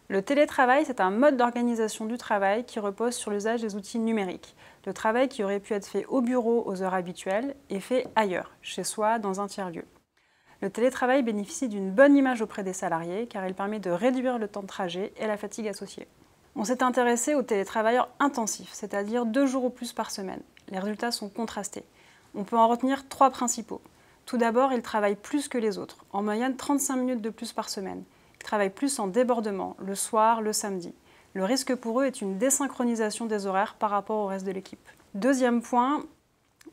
Le télétravail, c'est un mode d'organisation du travail qui repose sur l'usage des outils numériques. Le travail qui aurait pu être fait au bureau aux heures habituelles est fait ailleurs, chez soi, dans un tiers-lieu. Le télétravail bénéficie d'une bonne image auprès des salariés car il permet de réduire le temps de trajet et la fatigue associée. On s'est intéressé aux télétravailleurs intensifs, c'est-à-dire 2 jours ou plus par semaine. Les résultats sont contrastés. On peut en retenir 3 principaux. Tout d'abord, ils travaillent plus que les autres, en moyenne 35 minutes de plus par semaine. Ils travaillent plus en débordement, le soir, le samedi. Le risque pour eux est une désynchronisation des horaires par rapport au reste de l'équipe. Deuxième point,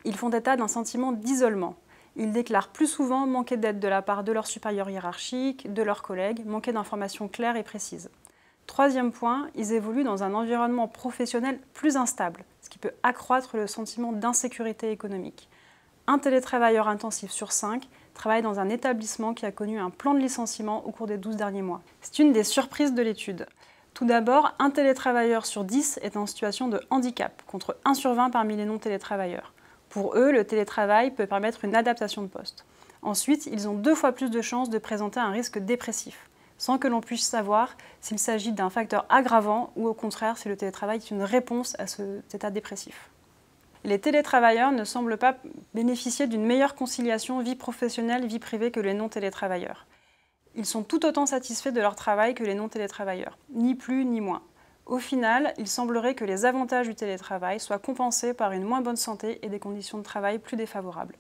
ils font état d'un sentiment d'isolement. Ils déclarent plus souvent manquer d'aide de la part de leurs supérieurs hiérarchiques, de leurs collègues, manquer d'informations claires et précises. Troisième point, ils évoluent dans un environnement professionnel plus instable, ce qui peut accroître le sentiment d'insécurité économique. Un télétravailleur intensif sur 5 travaille dans un établissement qui a connu un plan de licenciement au cours des 12 derniers mois. C'est une des surprises de l'étude. Tout d'abord, un télétravailleur sur 10 est en situation de handicap, contre 1 sur 20 parmi les non-télétravailleurs. Pour eux, le télétravail peut permettre une adaptation de poste. Ensuite, ils ont 2 fois plus de chances de présenter un risque dépressif, sans que l'on puisse savoir s'il s'agit d'un facteur aggravant ou au contraire si le télétravail est une réponse à cet état dépressif. Les télétravailleurs ne semblent pas bénéficier d'une meilleure conciliation vie professionnelle-vie privée que les non-télétravailleurs. Ils sont tout autant satisfaits de leur travail que les non-télétravailleurs, ni plus ni moins. Au final, il semblerait que les avantages du télétravail soient compensés par une moins bonne santé et des conditions de travail plus défavorables.